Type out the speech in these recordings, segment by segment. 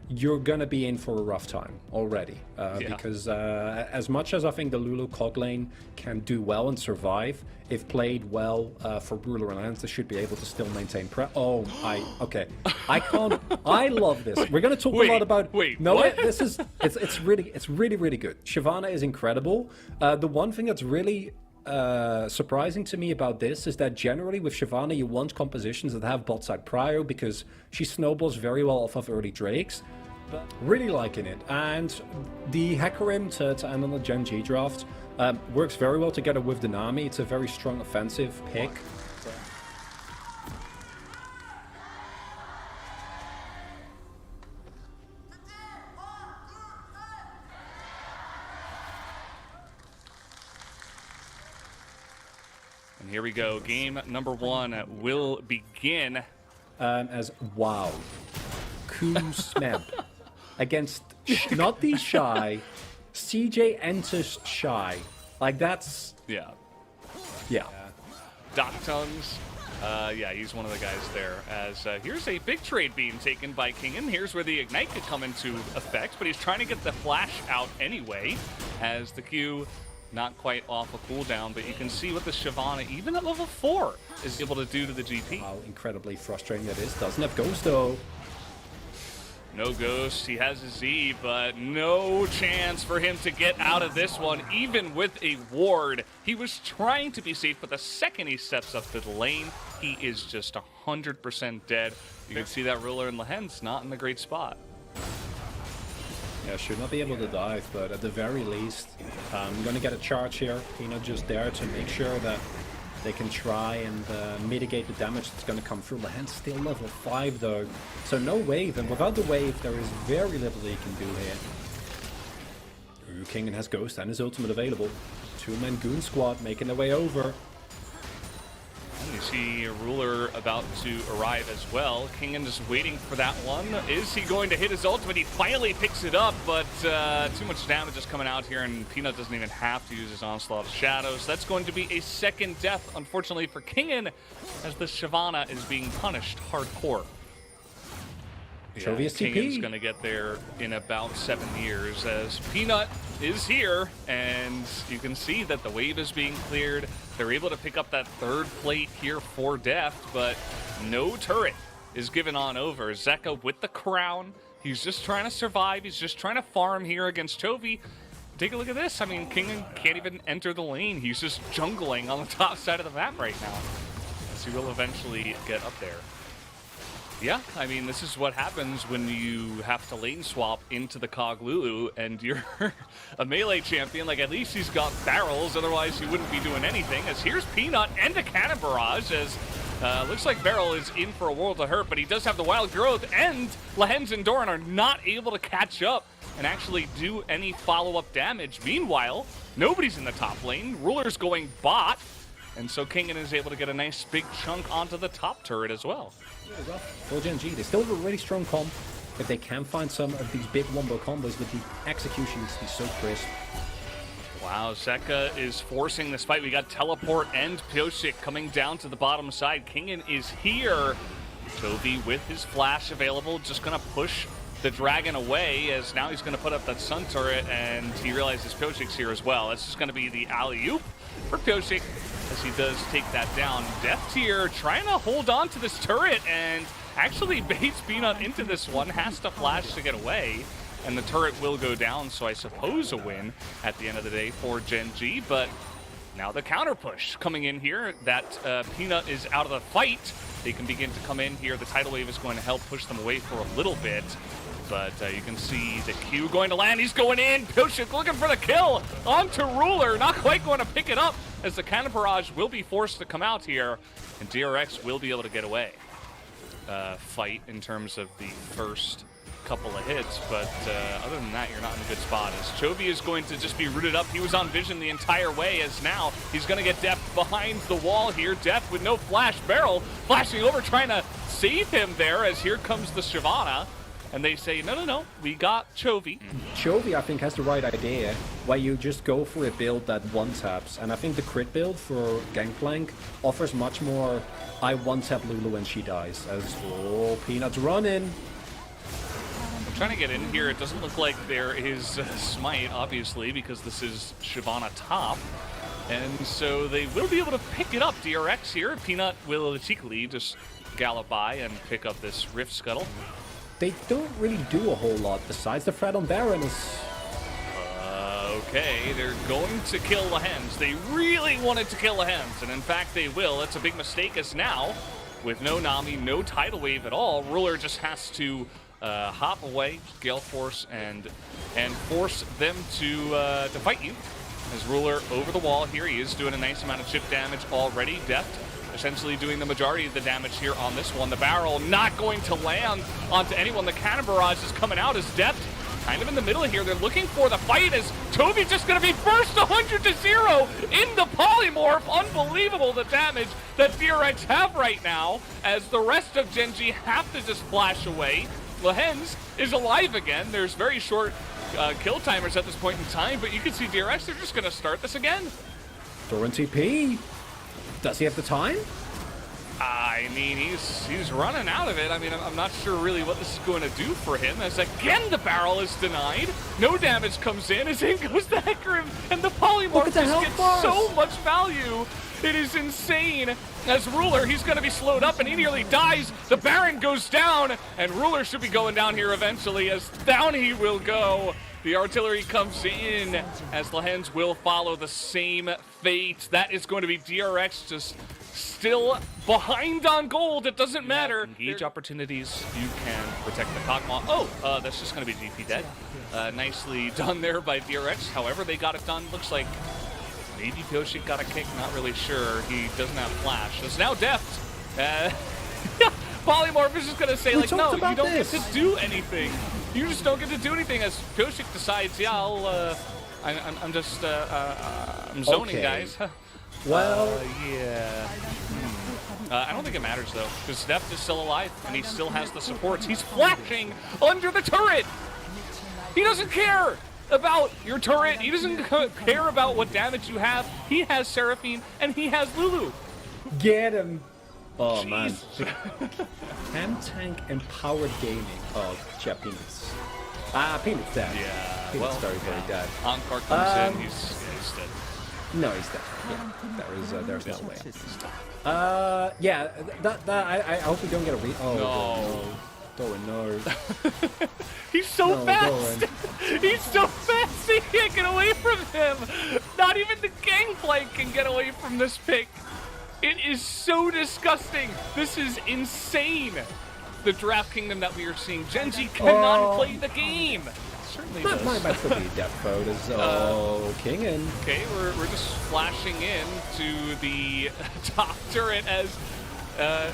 you're gonna be in for a rough time already. Because as much as I think the Lulu Cog lane can do well and survive, if played well for Ruler and Lance, they should be able to still maintain okay. I can't. I love this. We're gonna talk a lot about. It's really good. Shyvana is incredible. The one thing that's really surprising to me about this is that generally with Shyvana you want compositions that have bot side prio because she snowballs very well off of early Drakes. But really liking it, and the Hecarim to end on the Gen G draft works very well together with the Nami. It's a very strong offensive pick. And here we go. Game number 1 will begin. As wow. Smeb against not the Shy. CJ enters Shy. Like that's... Yeah. Doc Tongues. He's one of the guys there. As here's a big trade being taken by Kingen. Here's where the Ignite could come into effect, but he's trying to get the flash out anyway, as the Q not quite off a cooldown, but you can see what the Shyvana, even at level 4, is able to do to the GP. How incredibly frustrating that is. Doesn't have Ghost though. No Ghost, he has a Z, but no chance for him to get out of this one, even with a ward. He was trying to be safe, but the second he steps up to the lane, he is just 100% dead. You can see that Ruler and Lehen's not in a great spot. Yeah, should not be able to dive, but at the very least, I'm going to get a charge here. Peanut just there to make sure that they can try and mitigate the damage that's going to come through. Lehen's still level 5 though, so no wave, and without the wave there is very little he can do here. Kingen has Ghost and his ultimate available. 2-man Goon Squad making their way over. And you see Ruler about to arrive as well. Kingen just waiting for that one. Is he going to hit his ultimate? He finally picks it up, but too much damage is coming out here, and Peanut doesn't even have to use his Onslaught of Shadows. That's going to be a second death, unfortunately, for Kingen, as the Shyvana is being punished hardcore. Kingen's going to get there in about 7 years, as Peanut is here, and you can see that the wave is being cleared. They're able to pick up that third plate here for Deft, but no turret is given on over. Zeka with the crown. He's just trying to survive. He's just trying to farm here against Chovy. Take a look at this. I mean, Kingen can't even enter the lane. He's just jungling on the top side of the map right now, as he will eventually get up there. Yeah, I mean, this is what happens when you have to lane swap into the Cog Lulu and you're a melee champion. Like, at least he's got barrels, otherwise he wouldn't be doing anything. As here's Peanut and a Cannon Barrage, as looks like Beryl is in for a world of hurt, but he does have the Wild Growth, and Lehen's and Doran are not able to catch up and actually do any follow-up damage. Meanwhile, nobody's in the top lane. Ruler's going bot, and so Kingen is able to get a nice big chunk onto the top turret as well. For Gen G, they still have a really strong comp. If they can find some of these big wombo combos, but the execution needs to be so crisp. Wow, Zeka is forcing this fight. We got Teleport and Pyosik coming down to the bottom side. Kingen is here. Chovy with his flash available, just gonna push the dragon away, as now he's gonna put up that sun turret, and he realizes Pyosik's here as well. That's just gonna be the alley-oop for Pyosik, as he does take that down. Deft here trying to hold on to this turret, and actually baits Peanut into this one, has to flash to get away, and the turret will go down, so I suppose a win at the end of the day for Gen G. But now the counter push coming in here, that Peanut is out of the fight. They can begin to come in here. The tidal wave is going to help push them away for a little bit. But you can see the Q going to land. He's going in. Pyosik looking for the kill. Onto Ruler. Not quite going to pick it up, as the Cannon Barrage will be forced to come out here. And DRX will be able to get away. Fight in terms of the first couple of hits. But other than that, you're not in a good spot, as Chovy is going to just be rooted up. He was on vision the entire way, as now he's going to get Deft behind the wall here. Deft with no flash. Beryl flashing over, trying to save him there, as here comes the Shyvana. And they say, no, we got Chovy. Chovy, I think, has the right idea, where you just go for a build that one-taps. And I think the crit build for Gangplank offers much more, I one-tap Lulu when she dies, as, oh, Peanut's running. trying to get in here. It doesn't look like there is smite, obviously, because this is Shyvana top. And so they will be able to pick it up. DRX here. Peanut will cheekily just gallop by and pick up this Rift Scuttle. They don't really do a whole lot besides the threat on Baron is... Okay, they're going to kill the Hens. They really wanted to kill the Hens, and in fact they will. That's a big mistake, as now, with no Nami, no tidal wave at all, Ruler just has to hop away, Gale Force, and force them to fight you. As Ruler over the wall here, he is doing a nice amount of chip damage already. Deft essentially doing the majority of the damage here on this one. The barrel not going to land onto anyone. The cannon barrage is coming out as Deft kind of in the middle here. They're looking for the fight as Toby's just going to be first 100 to 0 in the polymorph. Unbelievable the damage that DRX have right now as the rest of Gen G have to just flash away. Lehens is alive again. There's very short kill timers at this point in time, but you can see DRX, they're just going to start this again. Thorin TP. Does he have the time? I mean, he's running out of it. I mean, I'm not sure really what this is going to do for him, as again the barrel is denied. No damage comes in, as in goes the Hecarim, and the polymorph just gets so much value. It is insane. As Ruler, he's going to be slowed up, and he nearly dies. The Baron goes down, and Ruler should be going down here eventually, as down he will go. The artillery comes in, as Lehens will follow the same fate. That is going to be DRX just still behind on gold. It doesn't matter. Engage opportunities. You can protect the Kog'Maw. Oh, that's just going to be GP dead. Nicely done there by DRX. However, they got it done. Looks like maybe Pyoshik got a kick. Not really sure. He doesn't have flash. It's now Deft. Polymorph is just going to say, like, no, you don't get to do anything. You just don't get to do anything, as Pyoshik decides, yeah, I'm just, I'm zoning, okay, guys. Well, yeah. I don't think it matters, though, because Deft is still alive, and he still has the supports. He's flashing under the turret! He doesn't care about your turret. He doesn't care about what damage you have. He has Seraphine, and he has Lulu. Get him. Oh, jeez. Man. Cam Tank empowered gaming of Peanuts. Peanuts dead. Yeah, Peanuts very dead. Ankar comes in, he's dead. No, he's dead. Yeah, there's no way. Yeah, I hope we don't get a no. Thorin, no. He's so fast! He's so fast, he can't get away from him! Not even the gangplank can get away from this pick. It is so disgusting. This is insane. The Draft Kingdom that we are seeing. Gen G cannot play the game. Certainly does. Might still be Death Mode as King and... Okay, we're just flashing in to the top turret as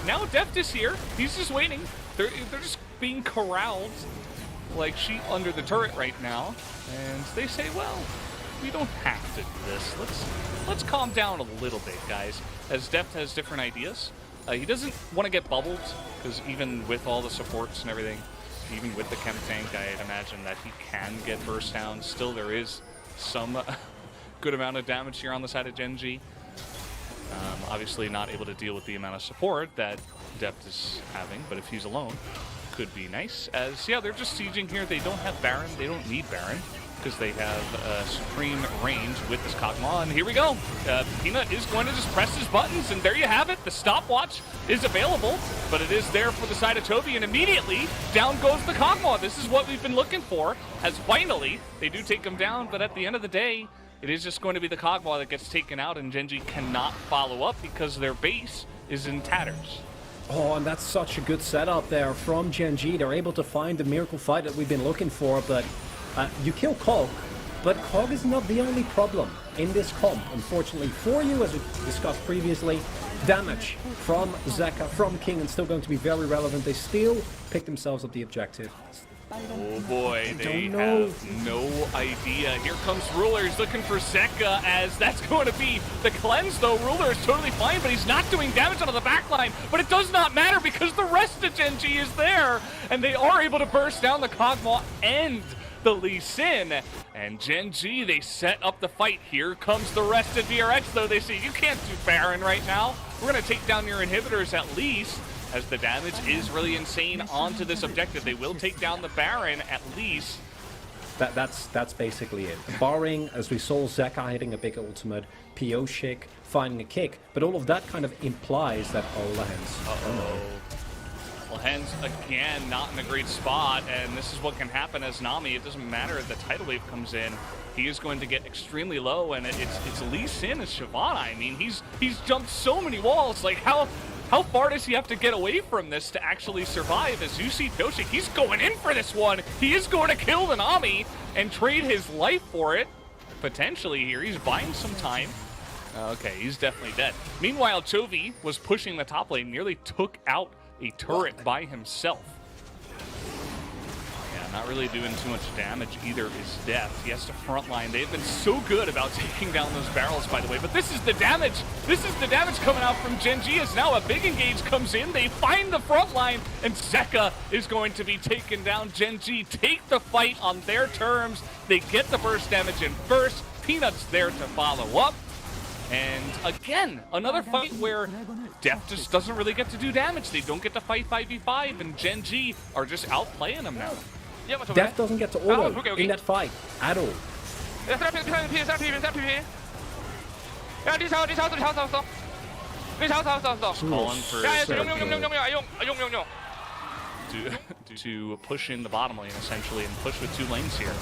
now Deft is here. He's just waiting. They're just being corralled like sheep under the turret right now. And they say, well, we don't have to do this. Let's calm down a little bit, guys. As Deft has different ideas. He doesn't want to get bubbled, because even with all the supports and everything, even with the chem tank, I'd imagine that he can get burst down. Still, there is some good amount of damage here on the side of Gen G. Obviously not able to deal with the amount of support that Deft is having, but if he's alone, could be nice. As, yeah, they're just sieging here. They don't have Baron. They don't need Baron, because they have supreme range with this Kog'Maw. And here we go. Peanut is going to just press his buttons, and there you have it. The stopwatch is available, but it is there for the side of Toby, and immediately down goes the Kog'Maw. This is what we've been looking for, as finally they do take him down, but at the end of the day, it is just going to be the Kog'Maw that gets taken out, and Gen G cannot follow up because their base is in tatters. Oh, and that's such a good setup there from Gen G. They're able to find the miracle fight that we've been looking for, but you kill Kog, but Kog is not the only problem in this comp, unfortunately for you, as we discussed previously. Damage from Zeka, from King, and still going to be very relevant. They still pick themselves up the objective. Oh boy, they have no idea. Here comes Ruler, he's looking for Zeka, as that's going to be the cleanse, though. Ruler is totally fine, but he's not doing damage onto the backline. But it does not matter, because the rest of Gen G is there, and they are able to burst down the Kog'Maw and the Lee Sin. And Gen G, they set up the fight. Here comes the rest of DRX, though. They say, you can't do Baron right now. We're going to take down your inhibitors at least. as the damage is really insane onto this objective. They will take down the Baron at least. That's basically it. Barring, as we saw, Zeka hitting a big ultimate, Pioshik finding a kick, but all of that kind of implies that Well, Hens again not in a great spot, and this is what can happen as Nami. It doesn't matter if the tidal wave comes in. He is going to get extremely low, and it's Lee Sin as Shyvana. I mean, he's jumped so many walls. Like, how far does he have to get away from this to actually survive? As you see Pioshik, he's going in for this one. He is going to kill the Nami and trade his life for it. Potentially here, he's buying some time. Okay, he's definitely dead. Meanwhile, Chovy was pushing the top lane, nearly took out a turret by himself. Yeah, not really doing too much damage either is Death. He has to frontline. They've been so good about taking down those barrels, by the way, but this is the damage. This is the damage coming out from Gen G as now a big engage comes in. They find the front line, and Zeka is going to be taken down. Gen G take the fight on their terms. They get the burst damage in first. Peanut's there to follow up. And again, another fight where Def just doesn't really get to do damage. They don't get to fight 5v5, and Gen G are just outplaying them now. Def doesn't get to auto in that fight at all. Calling for to push in the bottom lane, essentially, and push with 2 lanes here.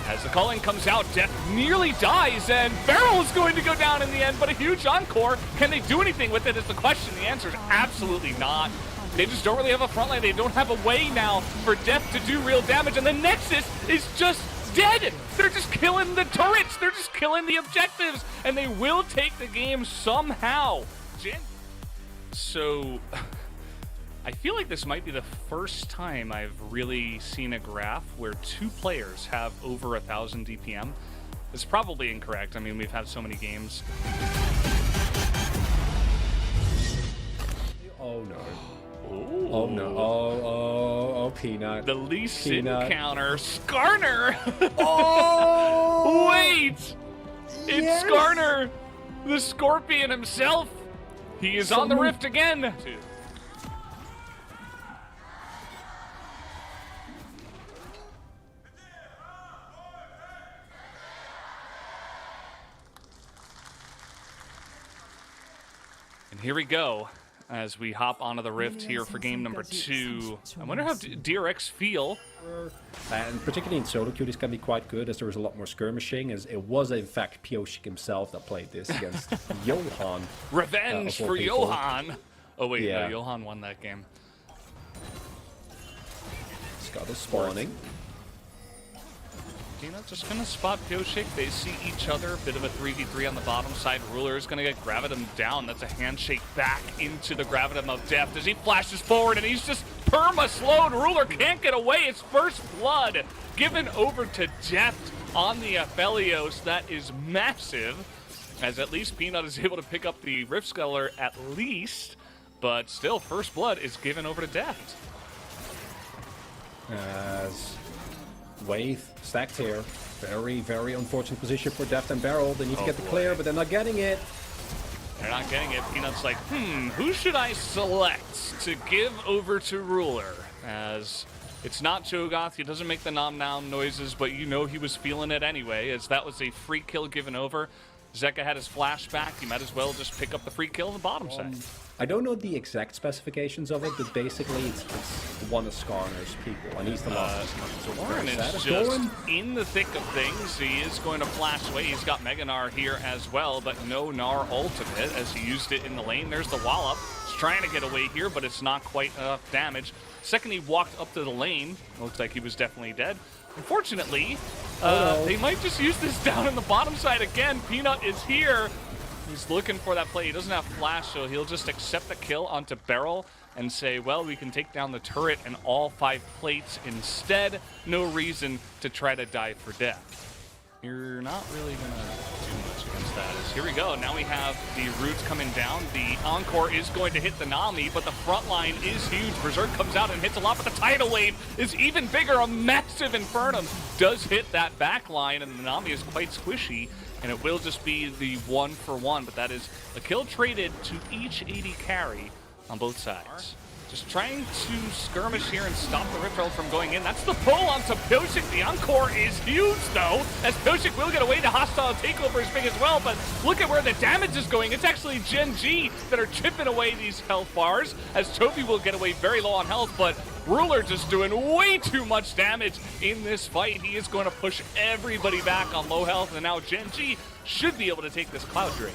As the calling comes out, Death nearly dies, and Beryl is going to go down in the end, but a huge encore. Can they do anything with it is the question. The answer is absolutely not. They just don't really have a front line. They don't have a way now for Death to do real damage, and the Nexus is just dead. They're just killing the turrets. They're just killing the objectives, and they will take the game somehow. So I feel like this might be the first time I've really seen a graph where 2 players have over 1,000 DPM. It's probably incorrect. I mean, we've had so many games. Oh no. Ooh. Oh no. Oh, Peanut. The Lee Sin counter. Skarner! Oh! Wait! It's Skarner! The Scorpion himself! He is on the rift again! And here we go, as we hop onto the rift here for game number 2. I wonder how DRX feel. And particularly in solo queue, this can be quite good, as there was a lot more skirmishing, as it was in fact Pioshik himself that played this against Johan. Revenge for people. Johan! Oh wait, Yeah. no, Johan won that game. Scuttle spawning. Peanut just gonna spot Pioshik. They see each other. Bit of a 3v3 on the bottom side. Ruler is gonna get Gravitum down. That's a handshake back into the Gravitum of Death as he flashes forward, and he's just perma-slowed. Ruler can't get away. It's first blood given over to Death on the Aphelios. That is massive, as at least Peanut is able to pick up the Rift Sculler at least, but still first blood is given over to Death. As Wave stacked here. Very, very unfortunate position for Deft and Beryl. They need to get the clear, but they're not getting it. They're not getting it. Peanut's like, who should I select to give over to Ruler? As it's not Cho'Gath. He doesn't make the nom-nom noises, but you know he was feeling it anyway, as that was a free kill given over. Zeka had his flashback. He might as well just pick up the free kill on the bottom side. I don't know the exact specifications of it, but basically it's one of Skarner's people, and he's the last. Doran is just in the thick of things. He is going to flash away. He's got Mega Gnar here as well, but no Gnar ultimate as he used it in the lane. There's the wallop. He's trying to get away here, but it's not quite enough damage. Second he walked up to the lane, it looks like he was definitely dead. Unfortunately, they might just use this down on the bottom side again. Peanut is here. He's looking for that play. He doesn't have flash, so he'll just accept the kill onto Beryl and say, well, we can take down the turret and all 5 plates instead. No reason to try to die for death. You're not really going to do much against that. As here we go. Now we have the roots coming down. The encore is going to hit the Nami, but the front line is huge. Berserk comes out and hits a lot, but the tidal wave is even bigger. A massive Infernum does hit that back line, and the Nami is quite squishy. And it will just be the 1-for-1, but that is a kill traded to each AD carry on both sides. Just trying to skirmish here and stop the Rift Herald from going in. That's the pull onto Pyosik. The Encore is huge, though, as Pyosik will get away. The hostile takeover is big as well, but look at where the damage is going. It's actually Gen G that are chipping away these health bars, as Chovy will get away very low on health, but Ruler just doing way too much damage in this fight. He is going to push everybody back on low health, and now Gen G should be able to take this Cloud Drain.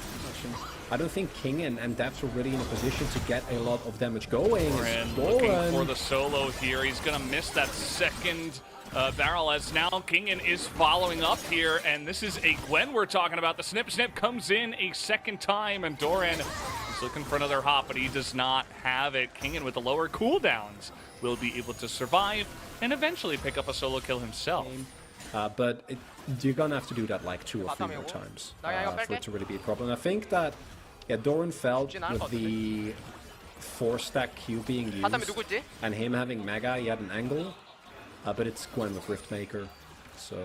I don't think King and Depths are really in a position to get a lot of damage going. And looking for the solo here. He's going to miss that second barrel, as now Kingen is following up here, and this is a Gwen we're talking about. The snip comes in a second time, and Doran is looking for another hop, but he does not have it. Kingen with the lower cooldowns will be able to survive and eventually pick up a solo kill himself. But you're gonna have to do that like 2 or 3 more times for it to really be a problem. I think that Doran felt with the 4-stack Q being used and him having Mega, he had an angle, but it's Gwen with Riftmaker, so...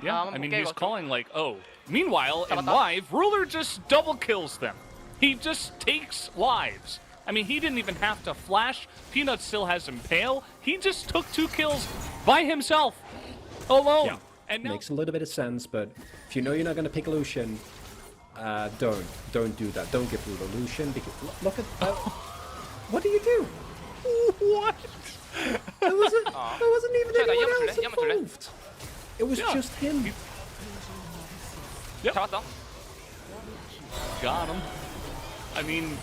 Yeah, I mean, he's calling like, oh. Meanwhile, in live, Ruler just double kills them. He just takes lives. I mean, he didn't even have to flash. Peanut still has Impale. He just took 2 kills by himself, alone. Yeah. And now makes a little bit of sense, but if you know you're not going to pick Lucian, don't do that. Don't give Ruler Lucian, because look at what do you do? What? There wasn't even anyone else involved. It was just him. Yep. Got him. I mean,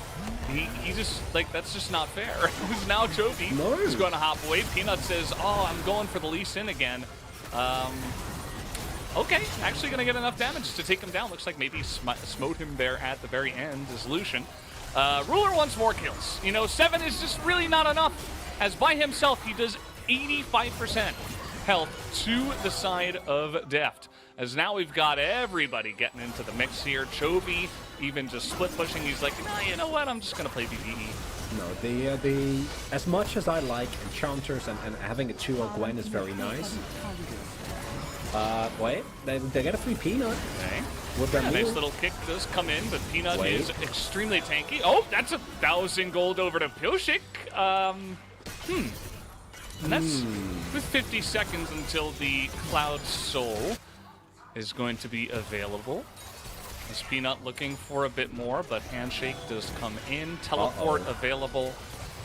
he just, like, that's just not fair. Because now Chovy is going to hop away. Peanut says, oh, I'm going for the Lee Sin again. Okay, actually going to get enough damage to take him down. Looks like maybe smote him there at the very end as Lucian. Ruler wants more kills. You know, 7 is just really not enough. As by himself, he does 85% health to the side of Deft. As now we've got everybody getting into the mix here. Chovy even just split pushing. He's like, nah, you know what? I'm just going to play PvE. No, the as much as I like enchanters and having a 2 on Gwen is very nice. Wait, they get a free Peanut. Okay. Yeah, nice little kick does come in, but Peanut is extremely tanky. Oh, that's 1,000 gold over to Pyosik. And that's with 50 seconds until the Cloud Soul is going to be available. Is Peanut looking for a bit more, but Handshake does come in. Teleport available.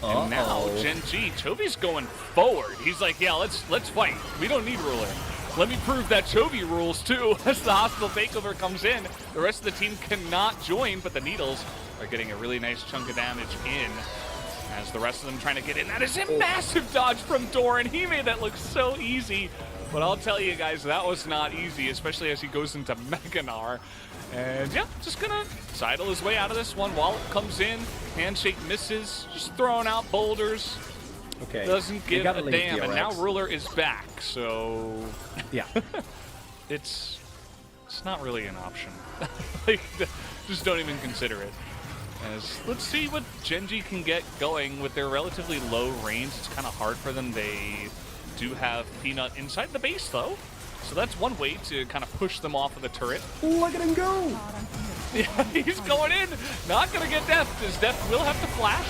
And now Gen G, Chovy's going forward. He's like, yeah, let's fight. We don't need Ruler. Let me prove that Chovy rules too. As the hostile takeover comes in, the rest of the team cannot join, but the Needles are getting a really nice chunk of damage in. As the rest of them trying to get in. That is a massive dodge from Doran. He made that look so easy. But I'll tell you guys, that was not easy, especially as he goes into Meganar. And yeah, just gonna sidle his way out of this one. Wallet comes in, Handshake misses, just throwing out boulders. Okay. Doesn't give a damn, and now Ruler is back, so... Yeah. It's not really an option. Like, just don't even consider it. As, let's see what Gen G can get going with their relatively low range. It's kind of hard for them. They do have Peanut inside the base, though. So that's one way to kind of push them off of the turret. Look at him go! Yeah, he's going in. Not going to get Deft, as Deft will have to flash.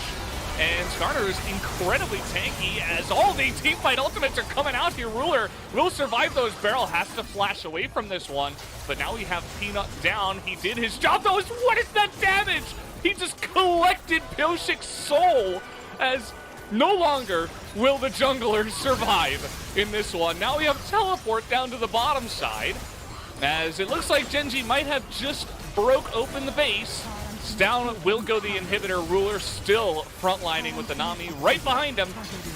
And Skarner is incredibly tanky as all the teamfight ultimates are coming out here. Ruler will survive those. Barrel has to flash away from this one. But now we have Peanut down. He did his job, though. What is that damage? He just collected Pyosik's soul, as no longer will the jungler survive in this one. Now we have teleport down to the bottom side, as it looks like Gen G might have just broke open the base. Down will go the inhibitor. Ruler still frontlining with the Nami right behind him,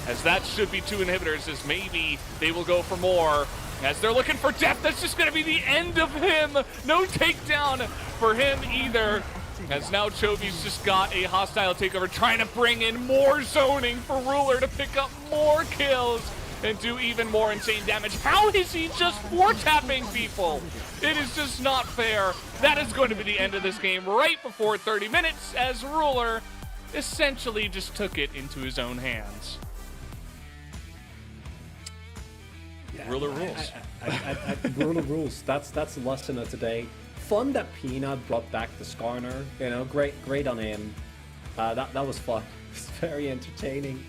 as that should be 2 inhibitors, as maybe they will go for more. As they're looking for death, that's just going to be the end of him. No takedown for him either. As now Chovy's just got a hostile takeover, trying to bring in more zoning for Ruler to pick up more kills and do even more insane damage. How is he just 4-tapping people? It is just not fair. That is going to be the end of this game right before 30 minutes, as Ruler essentially just took it into his own hands. Yeah, Ruler rules. Ruler rules. That's the lesson of today. Fun that Peanut brought back the Skarner. You know, great on him. That was fun. It's very entertaining.